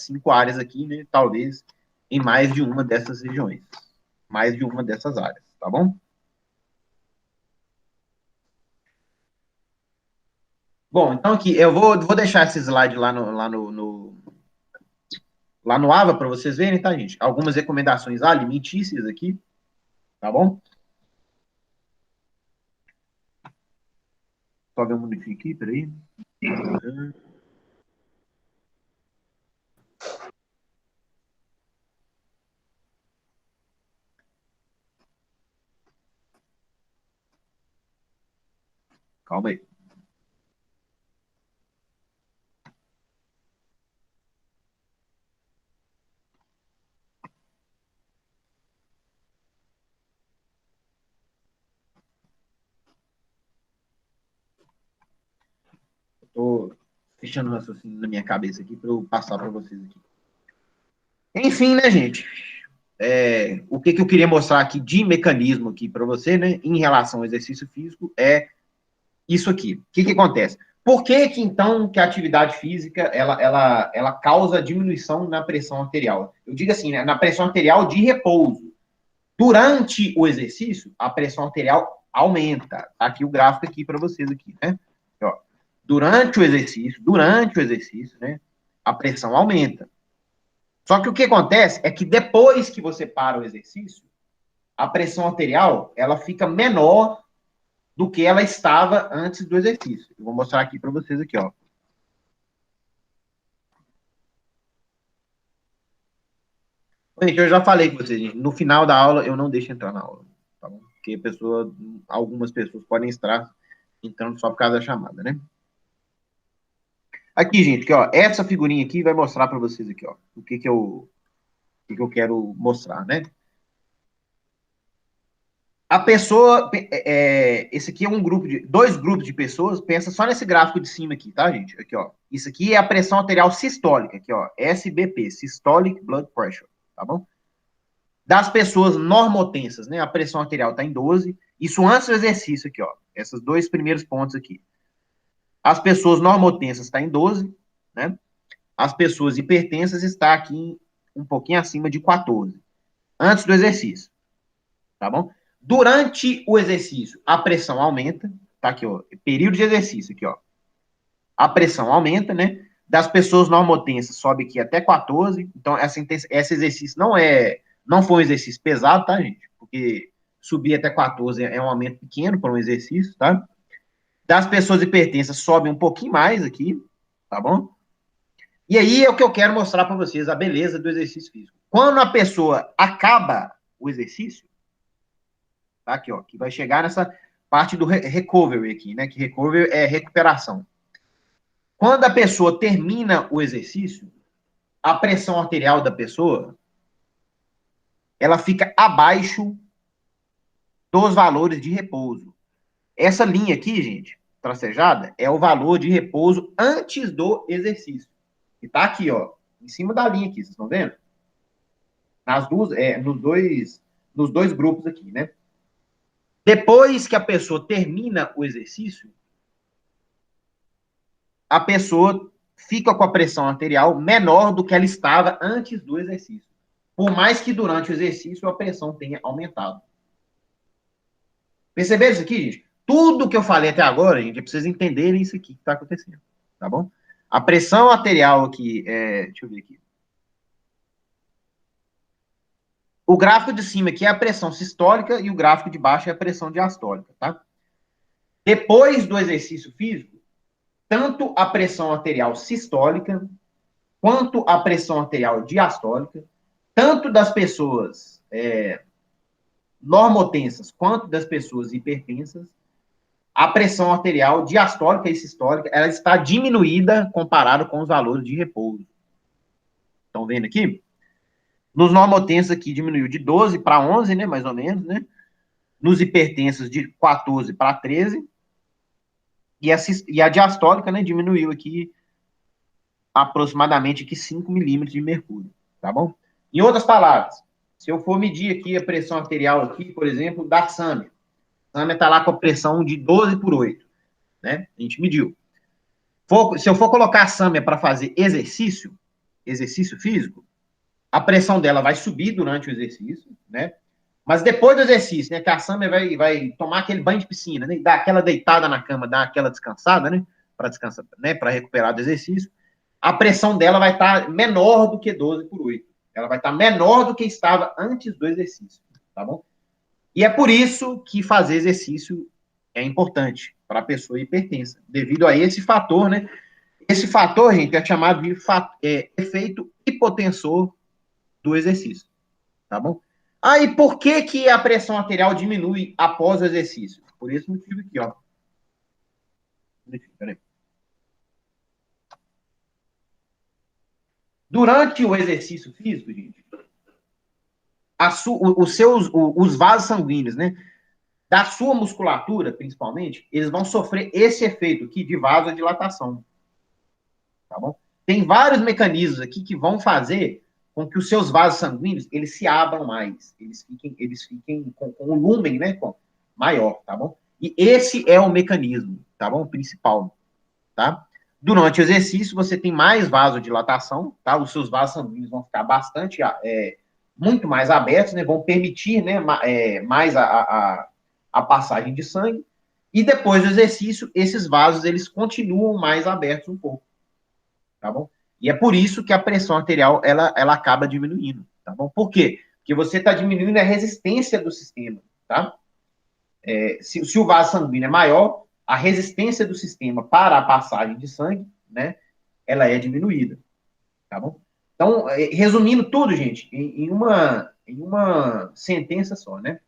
5 áreas aqui, né, talvez em mais de uma dessas regiões, mais de uma dessas áreas, tá bom? Bom, então aqui, eu vou deixar esse slide lá no AVA para vocês verem, tá, gente? Algumas recomendações alimentícias aqui, tá bom? Só ver um minutinho aqui, peraí. Calma aí. Estou fechando o raciocínio na minha cabeça aqui para eu passar para vocês aqui. Enfim, né, gente? O que eu queria mostrar aqui de mecanismo aqui para você, né, em relação ao exercício físico, é isso aqui. O que acontece? Por que então que a atividade física ela causa diminuição na pressão arterial? Eu digo assim, né, na pressão arterial de repouso. Durante o exercício, a pressão arterial aumenta. Tá aqui o gráfico aqui para vocês aqui, né? Ó, durante o exercício, né, a pressão aumenta. Só que o que acontece é que depois que você para o exercício, a pressão arterial ela fica menor do que ela estava antes do exercício. Eu vou mostrar aqui para vocês aqui, ó. Gente, eu já falei com vocês, gente, no final da aula eu não deixo entrar na aula, tá bom? Porque algumas pessoas podem estar entrando só por causa da chamada, né? Aqui, gente, aqui, ó, essa figurinha aqui vai mostrar para vocês aqui, ó, o que eu quero mostrar, né? A pessoa, esse aqui é dois grupos de pessoas, pensa só nesse gráfico de cima aqui, tá, gente? Aqui, ó, isso aqui é a pressão arterial sistólica, aqui, ó, SBP, Systolic Blood Pressure, tá bom? Das pessoas normotensas, né, a pressão arterial está em 12, isso antes do exercício aqui, ó, esses dois primeiros pontos aqui. As pessoas normotensas está em 12, né? As pessoas hipertensas está aqui um pouquinho acima de 14, antes do exercício, tá bom? Durante o exercício, a pressão aumenta, tá aqui, ó, período de exercício aqui, ó. A pressão aumenta, né? Das pessoas normotensas sobe aqui até 14, então esse exercício não foi um exercício pesado, tá, gente? Porque subir até 14 é um aumento pequeno para um exercício, tá? Das pessoas hipertensas sobe um pouquinho mais aqui, tá bom? E aí é o que eu quero mostrar para vocês, a beleza do exercício físico. Quando a pessoa acaba o exercício, tá aqui, ó, que vai chegar nessa parte do recovery aqui, né? Que recovery é recuperação. Quando a pessoa termina o exercício, a pressão arterial da pessoa, ela fica abaixo dos valores de repouso. Essa linha aqui, gente, tracejada, é o valor de repouso antes do exercício. E tá aqui, ó, em cima da linha aqui, vocês estão vendo? Nos dois grupos aqui, né? Depois que a pessoa termina o exercício, a pessoa fica com a pressão arterial menor do que ela estava antes do exercício. Por mais que durante o exercício a pressão tenha aumentado. Perceberam isso aqui, gente? Tudo que eu falei até agora, gente, é para vocês entenderem isso aqui que está acontecendo, tá bom? A pressão arterial aqui, deixa eu ver aqui. O gráfico de cima aqui é a pressão sistólica e o gráfico de baixo é a pressão diastólica, tá? Depois do exercício físico, tanto a pressão arterial sistólica quanto a pressão arterial diastólica, tanto das pessoas normotensas quanto das pessoas hipertensas, a pressão arterial diastólica e sistólica, ela está diminuída comparado com os valores de repouso. Estão vendo aqui? Nos normotensos aqui diminuiu de 12 para 11, né, mais ou menos, né? Nos hipertensos de 14 para 13. E a diastólica, né, diminuiu aqui aproximadamente aqui 5 milímetros de mercúrio, tá bom? Em outras palavras, Se eu for medir aqui a pressão arterial aqui, por exemplo, da Sâmia. A Sâmia está lá com a pressão de 12/8, né? A gente mediu. Se eu for colocar a Sâmia para fazer exercício físico, a pressão dela vai subir durante o exercício, né? Mas depois do exercício, né, que a Sâmia vai tomar aquele banho de piscina, né, dar aquela deitada na cama, dar aquela descansada, né, para descansar, né, para recuperar do exercício, a pressão dela vai estar menor do que 12/8. Ela vai estar menor do que estava antes do exercício, tá bom? E é por isso que fazer exercício é importante para a pessoa hipertensa, devido a esse fator, né? Esse fator, gente, é chamado de efeito hipotensor do exercício, tá bom? Aí, por que a pressão arterial diminui após o exercício? Por esse motivo aqui, ó. Peraí. Durante o exercício físico, gente, os vasos sanguíneos, né, da sua musculatura, principalmente, eles vão sofrer esse efeito aqui de vasodilatação, tá bom? Tem vários mecanismos aqui que vão fazer com que os seus vasos sanguíneos, eles se abram mais, eles fiquem com um lumen, né, maior, tá bom? E esse é o mecanismo, tá bom? Principal, tá? Durante o exercício, você tem mais vasodilatação, tá? Os seus vasos sanguíneos vão ficar muito mais abertos, né? Vão permitir, né, mais a passagem de sangue. E depois do exercício, esses vasos, eles continuam mais abertos um pouco, tá bom? E é por isso que a pressão arterial, ela acaba diminuindo, tá bom? Por quê? Porque você está diminuindo a resistência do sistema, tá? Se o vaso sanguíneo é maior, a resistência do sistema para a passagem de sangue, né, ela é diminuída, tá bom? Então, resumindo tudo, gente, em uma sentença só, né?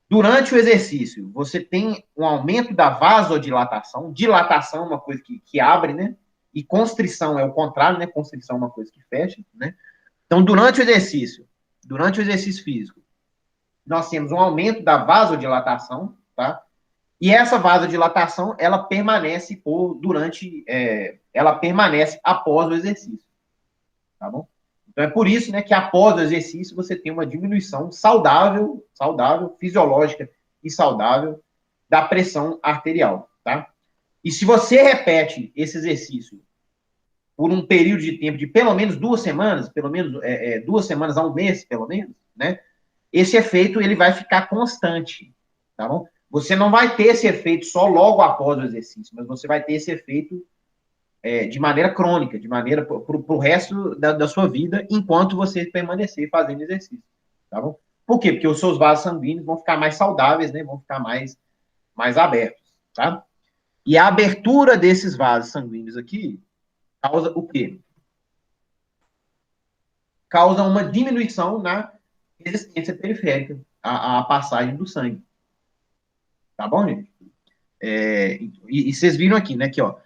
Durante o exercício, você tem um aumento da vasodilatação. Dilatação é uma coisa que abre, né? E constrição é o contrário, né? Constrição é uma coisa que fecha, né? Então, durante o exercício físico, nós temos um aumento da vasodilatação, tá? E essa vasodilatação, ela permanece ela permanece após o exercício, tá bom? Então é por isso, né, que após o exercício você tem uma diminuição saudável, fisiológica e saudável da pressão arterial, tá? E se você repete esse exercício por um período de tempo de pelo menos 2 semanas, 2 semanas a um mês, pelo menos, né? Esse efeito ele vai ficar constante, tá bom? Você não vai ter esse efeito só logo após o exercício, mas você vai ter esse efeito de maneira crônica, de maneira para o resto da sua vida, enquanto você permanecer fazendo exercício, tá bom? Por quê? Porque os seus vasos sanguíneos vão ficar mais saudáveis, né? Vão ficar mais abertos, tá? E a abertura desses vasos sanguíneos aqui causa o quê? Causa uma diminuição na resistência periférica à passagem do sangue. Tá bom, gente? E vocês viram aqui, né, que ó,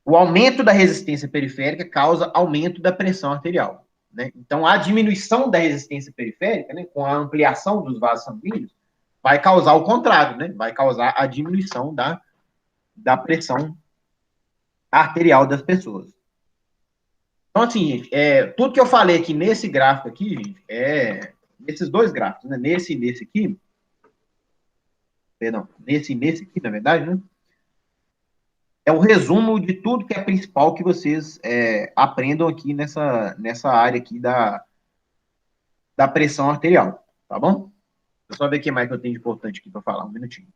o aumento da resistência periférica causa aumento da pressão arterial, né? Então, a diminuição da resistência periférica, né, com a ampliação dos vasos sanguíneos, vai causar o contrário, né? Vai causar a diminuição da pressão arterial das pessoas. Então, assim, gente, tudo que eu falei aqui nesse gráfico aqui, gente, nesses dois gráficos, né? Nesse e nesse aqui, perdão, nesse e nesse aqui, na verdade, né? É um resumo de tudo que é principal que vocês aprendam aqui nessa área aqui da pressão arterial, tá bom? Deixa eu só ver o que mais que eu tenho de importante aqui para falar, um minutinho.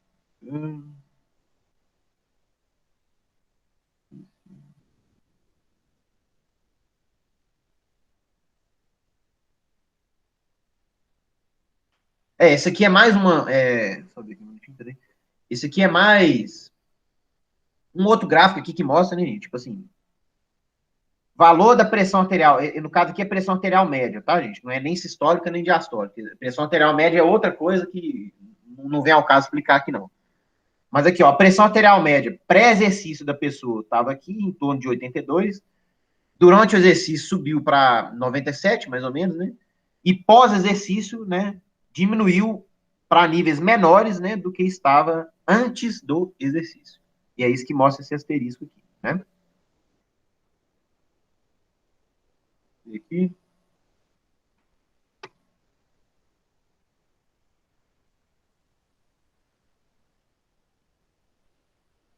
Esse aqui é mais uma. Só ver aqui um minutinho, peraí. Esse aqui é mais um outro gráfico aqui que mostra, né, tipo assim, valor da pressão arterial. No caso aqui é pressão arterial média, tá, gente? Não é nem sistólica nem diastólica. Pressão arterial média é outra coisa que não vem ao caso explicar aqui, não. Mas aqui, ó, a pressão arterial média pré-exercício da pessoa estava aqui em torno de 82. Durante o exercício subiu para 97, mais ou menos, né? E pós-exercício, né, diminuiu para níveis menores, né, do que estava antes do exercício. E é isso que mostra esse asterisco aqui, né? E aqui.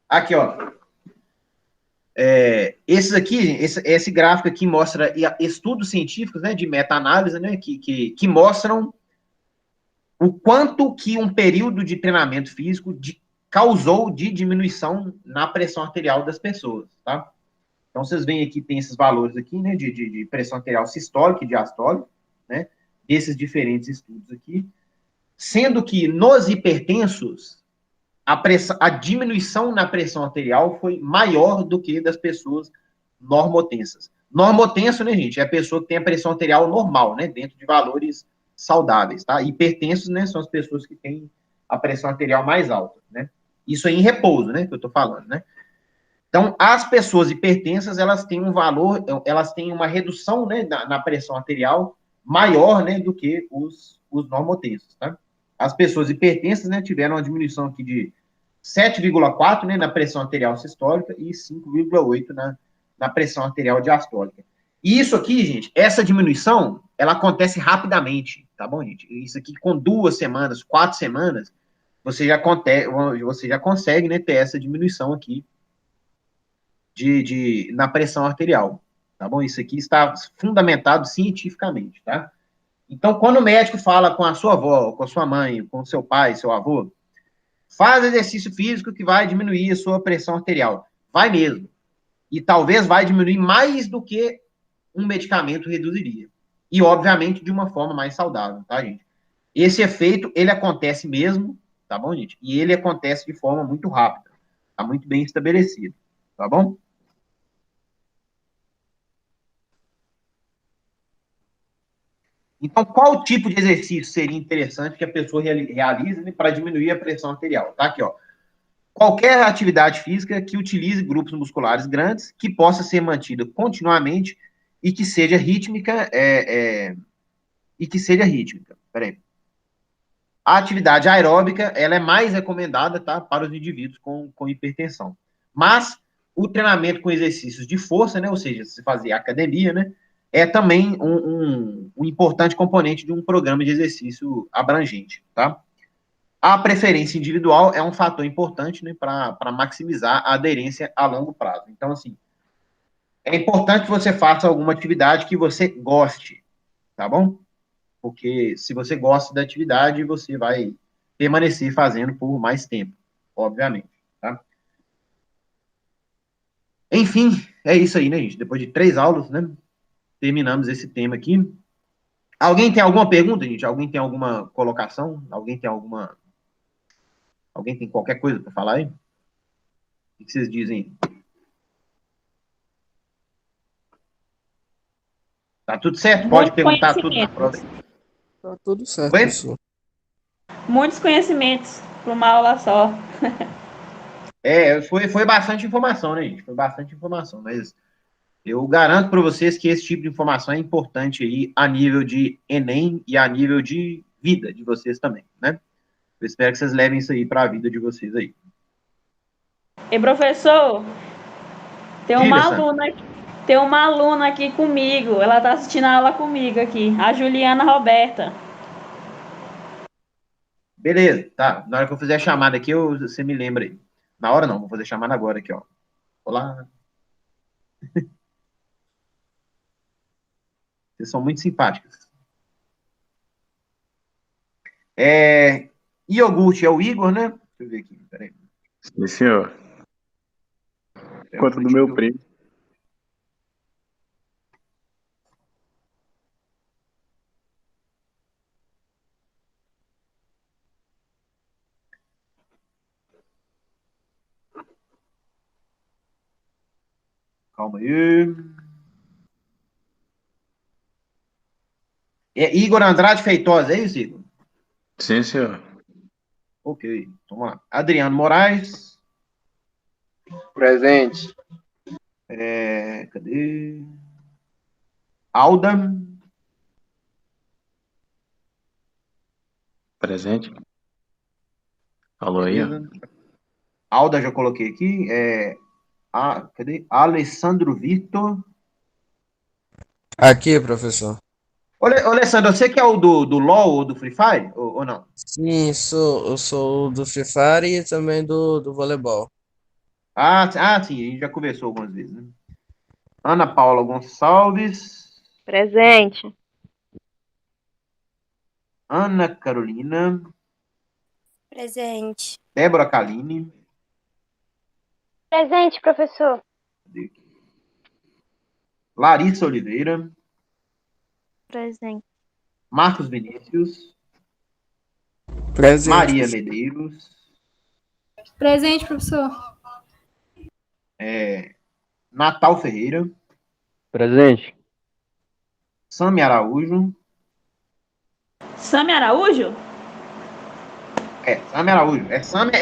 Aqui, ó. Esse gráfico aqui mostra estudos científicos, né, de meta-análise, né, que mostram o quanto que um período de treinamento físico causou de diminuição na pressão arterial das pessoas, tá? Então, vocês veem aqui, tem esses valores aqui, né, de pressão arterial sistólica e diastólica, né, desses diferentes estudos aqui, sendo que nos hipertensos, a diminuição na pressão arterial foi maior do que das pessoas normotensas. Normotenso, né, gente, é a pessoa que tem a pressão arterial normal, né, dentro de valores saudáveis, tá? Hipertensos, né, são as pessoas que têm a pressão arterial mais alta, né? Isso aí em repouso, né, que eu tô falando, né? Então, as pessoas hipertensas, elas têm um valor, elas têm uma redução, né, na pressão arterial maior, né, do que os normotensos, tá? As pessoas hipertensas, né, tiveram uma diminuição aqui de 7,4, né, na pressão arterial sistólica e 5,8 na pressão arterial diastólica. E isso aqui, gente, essa diminuição, ela acontece rapidamente, tá bom, gente? Isso aqui com 2 semanas, 4 semanas, você já consegue, né, ter essa diminuição aqui na pressão arterial, tá bom? Isso aqui está fundamentado cientificamente, tá? Então, quando o médico fala com a sua avó, com a sua mãe, com o seu pai, seu avô, faz exercício físico que vai diminuir a sua pressão arterial. Vai mesmo. E talvez vai diminuir mais do que um medicamento reduziria. E, obviamente, de uma forma mais saudável, tá, gente? Esse efeito, ele acontece mesmo, tá bom, gente? E ele acontece de forma muito rápida. Tá muito bem estabelecido, tá bom? Então, qual tipo de exercício seria interessante que a pessoa realize, né, para diminuir a pressão arterial? Tá aqui, ó. Qualquer atividade física que utilize grupos musculares grandes, que possa ser mantida continuamente e que seja rítmica, Peraí. A atividade aeróbica, ela é mais recomendada, tá, para os indivíduos com hipertensão. Mas o treinamento com exercícios de força, né, ou seja, se fazer academia, né, é também um importante componente de um programa de exercício abrangente, tá? A preferência individual é um fator importante, né, para maximizar a aderência a longo prazo. Então, assim, é importante que você faça alguma atividade que você goste, tá bom? Porque se você gosta da atividade, você vai permanecer fazendo por mais tempo, obviamente, tá? Enfim, é isso aí, né, gente? Depois de 3 aulas, né, terminamos esse tema aqui. Alguém tem alguma pergunta, gente? Alguém tem alguma colocação? Alguém tem qualquer coisa para falar aí? O que vocês dizem? Tá tudo certo? Pode Muito perguntar tudo na conhecimento. prova. Tá tudo certo, Oi? professor. Muitos conhecimentos para uma aula só. Foi bastante informação, né, gente? Foi bastante informação, mas eu garanto para vocês que esse tipo de informação é importante aí a nível de Enem e a nível de vida de vocês também, né? Eu espero que vocês levem isso aí para a vida de vocês aí. E professor, tem Diga, uma Sandra. aluna aqui, tem uma aluna aqui comigo. Ela está assistindo a aula comigo aqui, a Juliana Roberta. Beleza, tá. Na hora que eu fizer a chamada aqui, você me lembra aí. Na hora não, vou fazer a chamada agora aqui, ó. Olá. Vocês são muito simpáticas. Iogurte é o Igor, né? Deixa eu ver aqui, peraí. Sim, senhor. Conta do meu primo. Calma aí. É Igor Andrade Feitosa, é isso, Igor? Sim, senhor. Ok, vamos lá. Adriano Moraes. Presente. Cadê? Alda. Presente. Alô aí, ó. Beleza. Alda já coloquei aqui. Cadê? Alessandro Vitor. Aqui, professor. Ô, Alessandro, você que é o do LoL ou do Free Fire? Ou não? Sim, eu sou do Free Fire e também do voleibol. Sim, a gente já conversou algumas vezes, né? Ana Paula Gonçalves. Presente. Ana Carolina. Presente. Débora Kaline. Presente, professor. Larissa Oliveira. Presente. Marcos Vinícius. Presente. Maria Medeiros. Presente, professor. Natal Ferreira. Presente. Sami Araújo. Sami Araújo? Sami Araújo.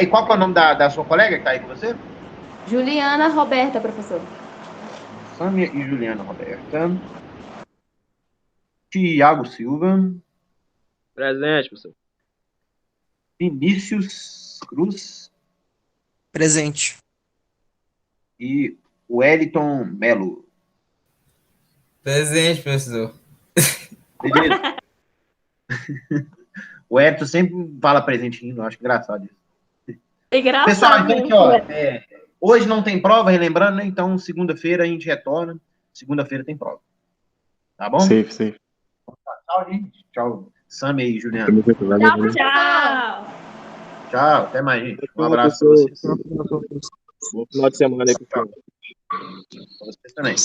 E qual que é o nome da sua colega que tá aí com você? Juliana Roberta, professor. Sâmia e Juliana Roberta. Tiago Silva. Presente, professor. Vinícius Cruz. Presente. E Wellington Melo. Presente, professor. Beleza? O Wellington sempre fala presentinho, eu acho engraçado isso. Engraçado. Pessoal, então aqui, ó, hoje não tem prova, relembrando, né? Então, segunda-feira a gente retorna. Segunda-feira tem prova. Tá bom? Safe. Tchau, gente. Tchau, Sâmia e Juliana. Valeu. Tchau. Tchau, até mais, gente. Um abraço pra vocês. Bom final de semana aí, pessoal. Pra vocês também.